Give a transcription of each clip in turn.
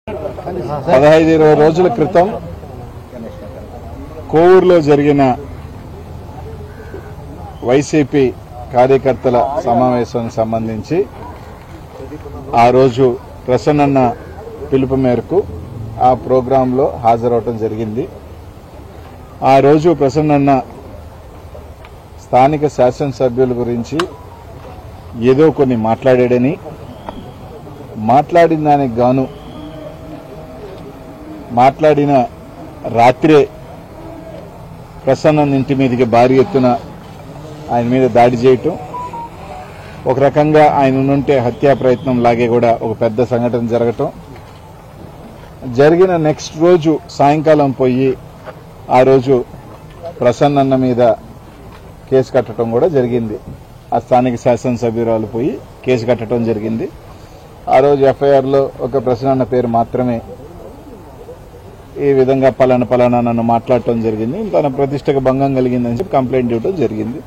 15-20 రోజుల క్రితం కోవూరులో జరిగిన వైసీపీ కార్యకర్తల సమావేశానికి సంబంధించి ఆ రోజు ప్రసన్నన్న పిలుపు మేరకు ఆ ప్రోగ్రాంలో హాజరవటం జరిగింది. ఆ రోజు ప్రసన్నన్న స్థానిక శాసనసభ్యుల గురించి ఏదో కొన్ని మాట్లాడాడని, మాట్లాడిన దానికి గాను మాట్లాడిన రాత్రే ప్రసన్న ఇంటి మీదకి భారీ ఎత్తున ఆయన మీద దాడి చేయటం, ఒక రకంగా ఆయన ఉంటే హత్యా ప్రయత్నం లాగే కూడా ఒక పెద్ద సంఘటన జరగటం జరిగిన నెక్స్ట్ రోజు సాయంకాలం పోయి ఆ రోజు ప్రసన్నన్న మీద కేసు కట్టడం కూడా జరిగింది. ఆ స్థానిక శాసనసభ్యురాలు పోయి కేసు కట్టడం జరిగింది. ఆ రోజు ఎఫ్ఐఆర్లో ఒక ప్రసన్నన్న పేరు మాత్రమే ఈ విధంగా పలానా నన్ను మాట్లాడటం జరిగింది, తన ప్రతిష్టకు భంగం కలిగిందని చెప్పి కంప్లైంట్ ఇవ్వడం జరిగింది.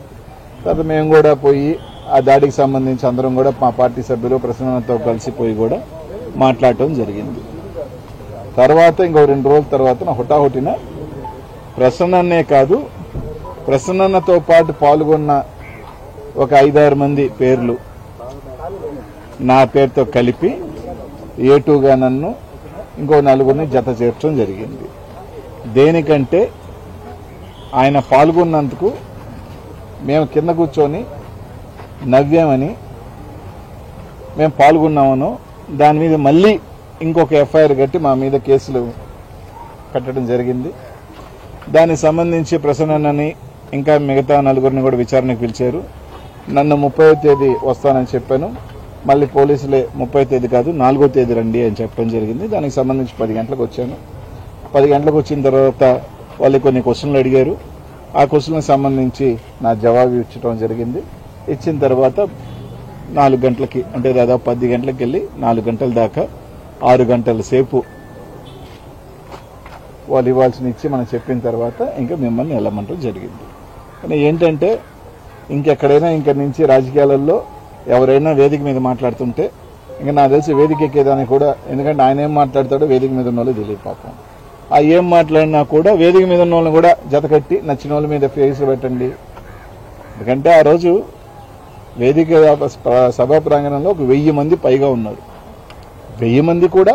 తర్వాత మేము కూడా పోయి ఆ దాడికి సంబంధించి అందరం కూడా మా పార్టీ సభ్యులు ప్రసన్నతో కలిసిపోయి కూడా మాట్లాడటం జరిగింది. తర్వాత ఇంకో 2 రోజుల తర్వాత హుటాహుటిన ప్రసన్నన్నే కాదు, ప్రసన్నతో పాటు పాల్గొన్న ఒక 5-6 మంది పేర్లు నా పేరుతో కలిపి ఏటుగా నన్ను ఇంకో 4 జత చేర్చడం జరిగింది. దేనికంటే ఆయన పాల్గొన్నందుకు మేము కింద కూర్చొని నవ్వామని, మేము పాల్గొన్నామనో దాని మీద మళ్ళీ ఇంకొక ఎఫ్ఐఆర్ కట్టి మా మీద కేసులు కట్టడం జరిగింది. దానికి సంబంధించి ప్రసన్నని ఇంకా మిగతా 4 కూడా విచారణకు పిలిచారు. నన్ను 30వ తేదీ వస్తానని చెప్పాను. మళ్ళీ పోలీసులే 30వ తేదీ కాదు 4వ తేదీ రండి అని చెప్పడం జరిగింది. దానికి సంబంధించి 10 గంటలకు వచ్చాను. 10 గంటలకు వచ్చిన తర్వాత వాళ్ళు కొన్ని క్వశ్చన్లు అడిగారు. ఆ క్వశ్చన్లకు సంబంధించి నా జవాబు ఇచ్చడం జరిగింది. ఇచ్చిన తర్వాత 4 గంటలకి అంటే దాదాపు 10 గంటలకు వెళ్ళి 4 గంటల దాకా 6 గంటల సేపు వాళ్ళు ఇవ్వాల్సిన ఇచ్చి మనం చెప్పిన తర్వాత ఇంకా మిమ్మల్ని వెళ్ళమంటం జరిగింది. కానీ ఏంటంటే ఇంకెక్కడైనా ఇంక నుంచి రాజకీయాలలో ఎవరైనా వేదిక మీద మాట్లాడుతుంటే ఇంకా నాకు తెలిసి వేదిక ఎక్కేదానికి కూడా, ఎందుకంటే ఆయన ఏం మాట్లాడతాడో వేదిక మీద ఉన్న వాళ్ళు తెలియదు పాపం. ఆ ఏం మాట్లాడినా కూడా వేదిక మీద ఉన్న వాళ్ళని కూడా జతకట్టి నచ్చిన వాళ్ళ మీద ఫేస్ పెట్టండి. ఎందుకంటే ఆ రోజు వేదిక సభా ప్రాంగణంలో ఒక 1000 మంది పైగా ఉన్నారు. 1000 మంది కూడా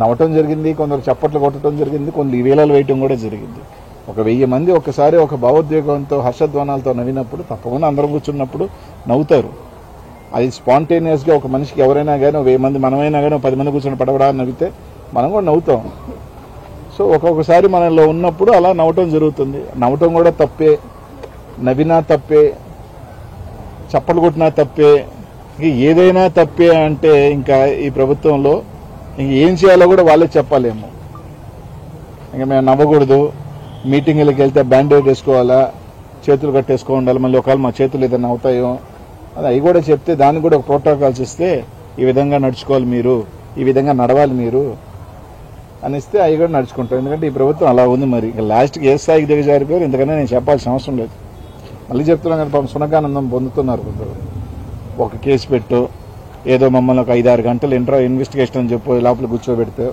నవ్వటం జరిగింది, కొందరు చప్పట్లు కొట్టడం జరిగింది, కొన్ని వేలాలు వేయటం కూడా జరిగింది. ఒక 1000 మంది ఒక్కసారి ఒక భావోద్వేగంతో హర్షధ్వానాలతో నవ్వినప్పుడు తప్పకుండా అందరం కూర్చున్నప్పుడు నవ్వుతారు. అది స్పాంటేనియస్ గా ఒక మనిషికి ఎవరైనా కానీ 1000 మంది మనమైనా కానీ 10 మంది కూర్చొని పడవడా నవ్వితే మనం కూడా నవ్వుతాం. సో ఒక్కొక్కసారి మనలో ఉన్నప్పుడు అలా నవ్వటం జరుగుతుంది. నవ్వటం కూడా తప్పే, నవ్వినా తప్పే, చప్పట్లు కొట్టినా తప్పే, ఏదైనా తప్పే అంటే ఇంకా ఈ ప్రభుత్వంలో ఇంక ఏం చేయాలో కూడా వాళ్ళే చెప్పాలేమో. ఇంకా మేము నవ్వకూడదు, మీటింగ్లకు వెళ్తే బ్యాండేడ్ వేసుకోవాలా, చేతులు కట్టేసుకో ఉండాలి, మళ్ళీ ఒకవేళ మా చేతులు ఏదైనా అవుతాయో అది అవి కూడా చెప్తే దానికి కూడా ఒక ప్రోటోకాల్స్ ఇస్తే ఈ విధంగా నడుచుకోవాలి మీరు, ఈ విధంగా నడవాలి మీరు అనిస్తే అవి కూడా నడుచుకుంటాం. ఎందుకంటే ఈ ప్రభుత్వం అలా ఉంది. మరి ఇంకా లాస్ట్కి ఏ స్థాయికి దిగజారిపోయారు, ఎందుకన్నా నేను చెప్పాల్సిన అవసరం లేదు. మళ్ళీ చెప్తున్నాను కదా, పాపం సునకానందం పొందుతున్నారు కొందరు. ఒక కేసు పెట్టు, ఏదో మమ్మల్ని ఒక 5-6 గంటలు ఇన్వెస్టిగేషన్ అని చెప్పి లోపల కూర్చోబెడితే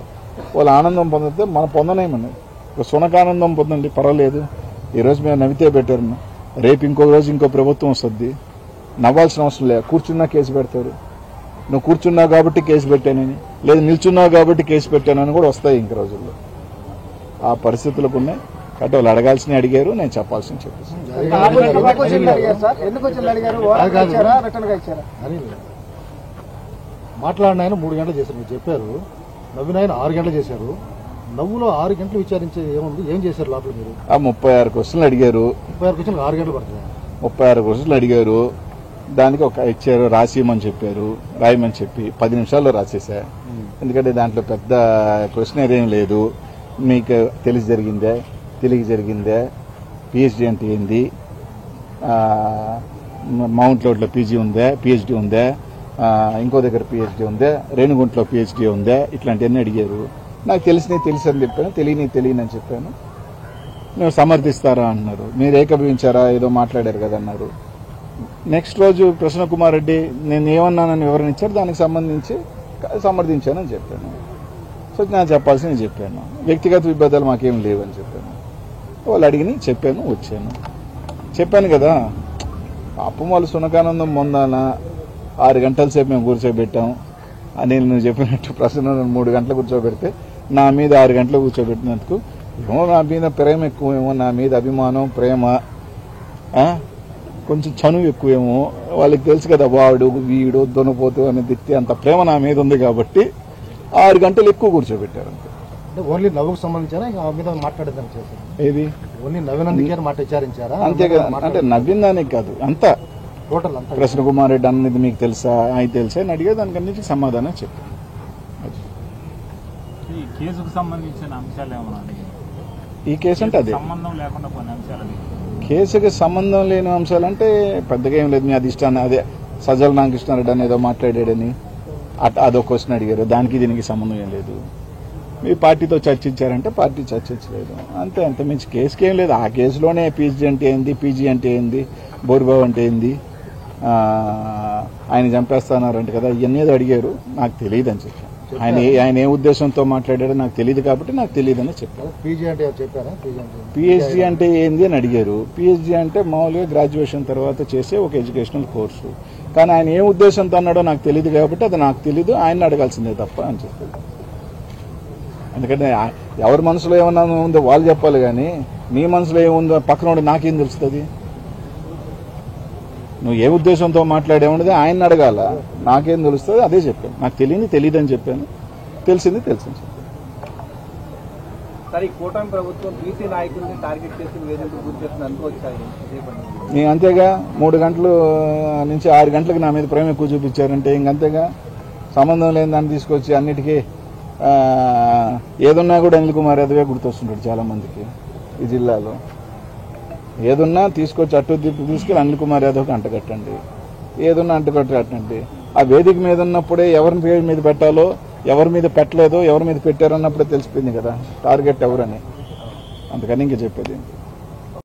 వాళ్ళు ఆనందం పొందితే మనం పొందనేమని. ఒక సునకానందం పొందండి, పర్వాలేదు. ఈరోజు మేము నవ్వితే పెట్టారు, రేపు ఇంకో రోజు ఇంకో ప్రభుత్వం వస్తుంది, నవ్వాల్సిన అవసరం లేదు. కూర్చున్నా కేసు పెడతారు. నువ్వు కూర్చున్నావు కాబట్టి కేసు పెట్టానని, లేదు నిల్చున్నావు కాబట్టి కేసు పెట్టానని కూడా వస్తాయి ఇంక రోజుల్లో. ఆ పరిస్థితులకు ఉన్నాయి కాబట్టి వాళ్ళు అడగాల్సిన అడిగారు, నేను చెప్పాల్సిన చెప్పేసి. మాట్లాడిన ఆయన 3 గంటలు చేశారు, మీరు చెప్పారు. నవ్విన ఆయన 6 గంటలు చేశారు. నవ్వులో 6 గంటలు విచారించేది ఏముంది, ఏం చేశారు లోపల మీరు? 36 క్వశ్చన్లు అడిగారు. 36 క్వశ్చన్లు 6 గంటలు పడుతుంది. 36 క్వశ్చన్లు అడిగారు. దానికి ఒక ఇచ్చారు, రాసిమని చెప్పారు, రాయమని చెప్పి 10 నిమిషాల్లో రాసేసా. ఎందుకంటే దాంట్లో పెద్ద క్వశ్చనర్ ఏం లేదు. మీకు తెలిసి జరిగిందే, తెలియ జరిగిందే, పిహెచ్డి అంటే ఏంది, మౌంట్ రోడ్లో పిహెచ్డి ఉందే, ఇంకో దగ్గర పిహెచ్డి ఉందే, రేణుగుంటలో పిహెచ్డి ఉందే, ఇట్లాంటివన్నీ అడిగారు. నాకు తెలిసినవి తెలుసు అని చెప్పాను, తెలియని చెప్పాను. మేము సమర్థిస్తారా అన్నారు. మీరు ఏకీభవించారా, ఏదో మాట్లాడారు కదా అన్నారు. నెక్స్ట్ రోజు ప్రసన్న కుమార్ రెడ్డి నేను ఏమన్నానని వివరణ ఇచ్చారు, దానికి సంబంధించి సమర్థించానని చెప్పాను. సో నాకు చెప్పాల్సింది చెప్పాను. వ్యక్తిగత విభేదాలు మాకేం లేవని చెప్పాను. వాళ్ళు అడిగిని చెప్పాను, వచ్చాను. చెప్పాను కదా, పాపం వాళ్ళు సునకానందం పొందాన 6 గంటల సేపు మేము కూర్చోబెట్టాం. అనిల్ నువ్వు చెప్పినట్టు ప్రశ్న 3 గంటలు కూర్చోబెడితే నా మీద 6 గంటలు కూర్చోబెట్టినందుకు ఏమో నా మీద ప్రేమ ఎక్కువేమో, నా మీద అభిమానం, ప్రేమ, కొంచెం చనువు ఎక్కువేమో. వాళ్ళకి తెలుసు కదా, వాడు వీడు దొనపోతూ అనే దిక్తి అంత ప్రేమ నా మీద ఉంది కాబట్టి 6 గంటలు ఎక్కువ కూర్చోబెట్టారు. అంటే ఓన్లీ నవ్వుకు సంబంధించారా ఇంకా ఆ మీద మాట్లాడేదానికి చేశారు? ఏది ఓన్లీ నవ్వినందుకే మాట విచారించారా? అంతే కదా, అంటే నవ్విన దానికి కాదు, అంతా టోటల్ అంతా. కృష్ణ కుమార్ రెడ్డి అన్నది మీకు తెలుసా, ఆయన తెలుసా అని అడిగే దానికి అన్నిటికీ సమాధానం చెప్పాను. ఈ కేసుకు సంబంధించిన అంశాలు ఏమన్నా ఈ కేసు అంటే అదే సంబంధం లేకుండా కొన్ని అంశాలు కేసుకి సంబంధం లేని అంశాలంటే పెద్దగా ఏం లేదు. మీ అధిష్టానం అదే సజ్జల రామకృష్ణారెడ్డి అని ఏదో మాట్లాడాడని అదో క్వశ్చన్ అడిగారు, దానికి దీనికి సంబంధం ఏం లేదు. మీ పార్టీతో చర్చించారంటే పార్టీ చర్చించలేదు, అంతే. అంత మించి కేసుకి ఏం లేదు. ఆ కేసులోనే పీజీ అంటే ఏంది, పీజీ అంటే ఏంది, బోర్బాబు అంటే ఏంది, ఆయన చంపేస్తున్నారంట కదా, ఇవన్నీ ఏదో అడిగారు. నాకు తెలియదు అని చెప్పాను. ఆయన ఏ ఉద్దేశంతో మాట్లాడాడో నాకు తెలియదు కాబట్టి నాకు తెలియదని చెప్పాను. పీజీ అంటే చెప్పారా? పిహెచ్డి అంటే ఏంది అని అడిగారు. పిహెచ్డి అంటే మామూలుగా గ్రాడ్యుయేషన్ తర్వాత చేసే ఒక ఎడ్యుకేషనల్ కోర్సు. కానీ ఆయన ఏ ఉద్దేశంతో అన్నాడో నాకు తెలియదు కాబట్టి అది నాకు తెలీదు, ఆయన అడగాల్సిందే తప్ప అని చెప్పారు. ఎందుకంటే ఎవరి మనసులో ఏమన్నా ఉందో వాళ్ళు చెప్పాలి, కానీ నీ మనసులో ఏముందో పక్కన నాకేం తెలుస్తుంది? నువ్వు ఏ ఉద్దేశంతో మాట్లాడేముండదు ఆయన అడగాల, నాకేం తెలుస్తుంది? అదే చెప్పాను. నాకు తెలియదు అని చెప్పాను, తెలిసింది తెలిసింది చెప్పాను. సరే, ఈ కూటమి ప్రభుత్వం బీసీ నాయకుల్ని టార్గెట్ చేసి వేదికకు గురి చేస్తుంది అనుకోవచ్చాయి. నేను అంతేగా 3 గంటలు నుంచి 6 గంటలకు నా మీద ప్రేమ ఎక్కువ చూపించారంటే ఇంకంతేగా. సంబంధం లేని దాన్ని తీసుకొచ్చి అన్నిటికీ ఏదున్నా కూడా అనిల్ కుమార్ యాదవే గుర్తొస్తుంటాడు చాలా మందికి ఈ జిల్లాలో. ఏదున్నా తీసుకొచ్చి అటు తీసుకెళ్ళి అనిల్ కుమార్ యాదవ్కి అంటగట్టండి, ఏదున్నా అంటగట్టండి. ఆ వేదిక మీద ఉన్నప్పుడే ఎవరి పేరు మీద పెట్టాలో, ఎవరి మీద పెట్టలేదో, ఎవరి మీద పెట్టారన్నప్పుడే తెలిసిపోయింది కదా టార్గెట్ ఎవరని. అందుకని ఇంక చెప్పేది